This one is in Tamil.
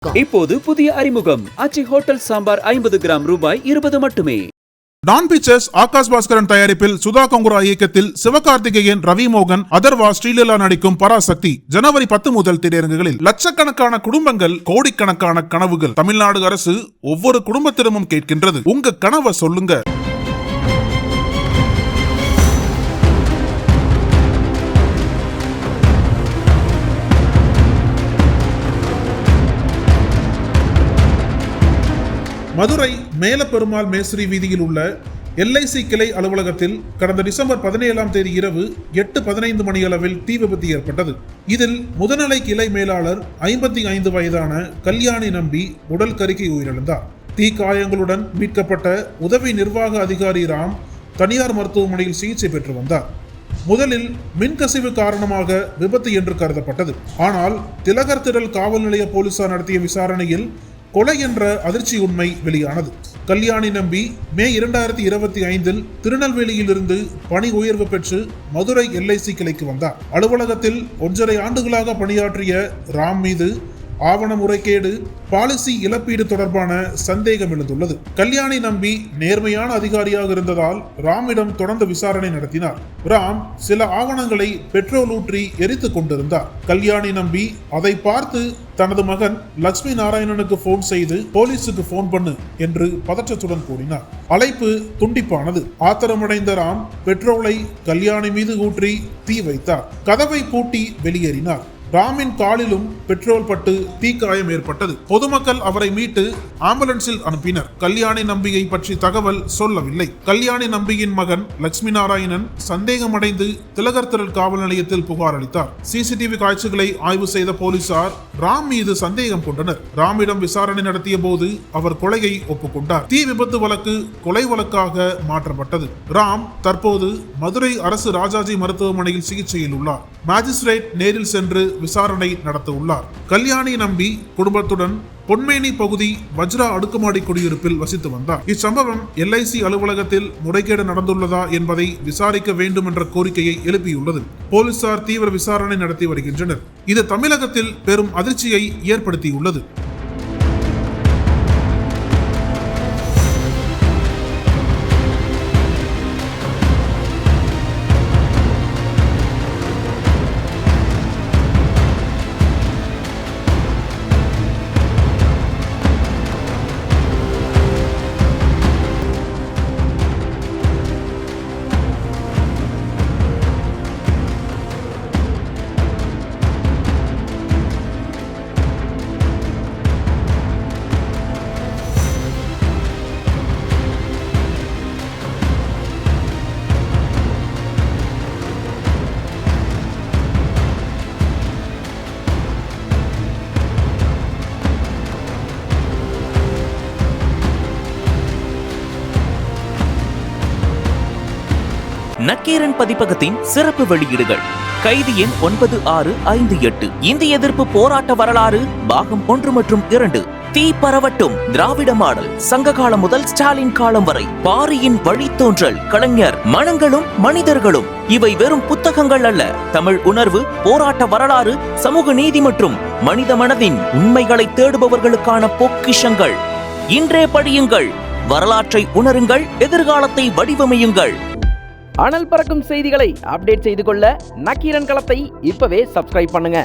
இப்போது புதிய அறிமுகம் ஆச்சி ஹோட்டல் சாம்பார் 50 கிராம் ரூபாய் 20 மட்டுமே. டான் பிக்சர்ஸ் ஆகாஷ் பாஸ்கரன் தயாரிப்பில் சுதா கங்குரா இயக்கத்தில் சிவகார்த்திகேயன், ரவி மோகன், அதர்வா, ஸ்ரீலீலா நடிக்கும் பராசக்தி ஜனவரி 10 முதல் திரையரங்குகளில். லட்சக்கணக்கான குடும்பங்கள், கோடிக்கணக்கான கனவுகள். தமிழ்நாடு அரசு ஒவ்வொரு குடும்பத்திடமும் கேட்கின்றது, உங்க கனவை சொல்லுங்க. மதுரை மேலப்பெருமாள் மேஸ்திரி வீதியில் உள்ள LIC கிளை அலுவலகத்தில் கடந்த டிசம்பர் 17ஆம் தேதி இரவு 8:15 மணியளவில் தீ விபத்து ஏற்பட்டது. இதில் முதுநிலை கிளை மேலாளர் 55 வயதான கல்யாணி நம்பி உடல் கருகி உயிரிழந்தார். தீ காயங்களுடன் மீட்கப்பட்ட உதவி நிர்வாக அதிகாரி ராம் தனியார் மருத்துவமனையில் சிகிச்சை பெற்று வந்தார். முதலில் மின்கசிவு காரணமாக விபத்து என்று கருதப்பட்டது. ஆனால் திலகர் திடல் காவல் நிலைய போலீசார் நடத்திய விசாரணையில் கொலை என்ற அதிர்ச்சி உண்மை வெளியானது. கல்யாணி நம்பி மே 2025 திருநெல்வேலியில் இருந்து பணி உயர்வு பெற்று மதுரை LIC கிளைக்கு வந்தார். அலுவலகத்தில் 1.5 ஆண்டுகளாக பணியாற்றிய ராம் மீது ஆவண முறைகேடு, பாலிசி இழப்பீடு தொடர்பான சந்தேகம் எழுந்துள்ளது. கல்யாணி நம்பி நேர்மையான அதிகாரியாக இருந்ததால் ராமிடம் தொடர்ந்து விசாரணை நடத்தினார். ராம் சில ஆவணங்களை பெட்ரோல் ஊற்றி எரித்துக் கொண்டிருந்தார். கல்யாணி நம்பி அதை பார்த்து தனது மகன் லட்சுமி நாராயணனுக்கு போன் செய்து போலீசுக்கு போன் பண்ணு என்று பதற்றத்துடன் கூறினார். அழைப்பு துண்டிப்பானது. ஆத்திரமடைந்த ராம் பெட்ரோலை கல்யாணி மீது ஊற்றி தீ வைத்தார். கதவை பூட்டி வெளியேறினார். ராமின் காலிலும் பெட்ரோல் பட்டு தீக்காயம் ஏற்பட்டது. பொதுமக்கள் அவரை மீட்டு ஆம்புலன்ஸில் அனுப்பினர். கல்யாணி நம்பியை பற்றி தகவல் சொல்லவில்லை. கல்யாணி நம்பியின் மகன் லட்சுமி நாராயணன் சந்தேகமடைந்து திலகர் திடல் காவல் நிலையத்தில் புகார் அளித்தார். CCTV காட்சிகளை ஆய்வு செய்த போலீசார் ராம் மீது சந்தேகம் கொண்டனர். ராமிடம் விசாரணை நடத்திய போது அவர் கொலையை ஒப்புக்கொண்டார். தீ விபத்து வழக்கு கொலை வழக்காக மாற்றப்பட்டது. ராம் தற்போது மதுரை அரசு ராஜாஜி மருத்துவமனையில் சிகிச்சையில் உள்ளார். மேஜிஸ்ட்ரேட் நேரில் சென்று விசாரணை நடத்த உள்ளார். கல்யாணி நம்பி குடும்பத்துடன் பொன்மேனி பகுதி வஜ்ரா அடுக்குமாடி குடியிருப்பில் வசித்து வந்தார். இச்சம்பவம் LIC அலுவலகத்தில் முறைகேடு நடந்துள்ளதா என்பதை விசாரிக்க வேண்டும் என்ற கோரிக்கையை எழுப்பியுள்ளது. போலீசார் தீவிர விசாரணை நடத்தி வருகின்றனர். இது தமிழகத்தில் பெரும் அதிர்ச்சியை ஏற்படுத்தியுள்ளது. நக்கீரன் பதிப்பகத்தின் சிறப்பு வெளியீடுகள். கைதி எண் 9658, இந்திய எதிர்ப்பு போராட்ட வரலாறு பாகம் 1 மற்றும் 2, தீ பரவட்டும், திராவிட மாடல், சங்க காலம் முதல் ஸ்டாலின் காலம் வரை, பாரியின் வழித்தோன்றல், கலைஞர், மனங்களும் மனிதர்களும். இவை வெறும் புத்தகங்கள் அல்ல, தமிழ் உணர்வு, போராட்ட வரலாறு, சமூக நீதி மற்றும் மனித மனதின் உண்மைகளை தேடுபவர்களுக்கான பொக்கிஷங்கள். இன்றே படியுங்கள், வரலாற்றை உணருங்கள், எதிர்காலத்தை வடிவமையுங்கள். அனல் பறக்கும் செய்திகளை அப்டேட் செய்து கொள்ள நக்கீரன் களத்தை இப்பவே சப்ஸ்கிரைப் பண்ணுங்க.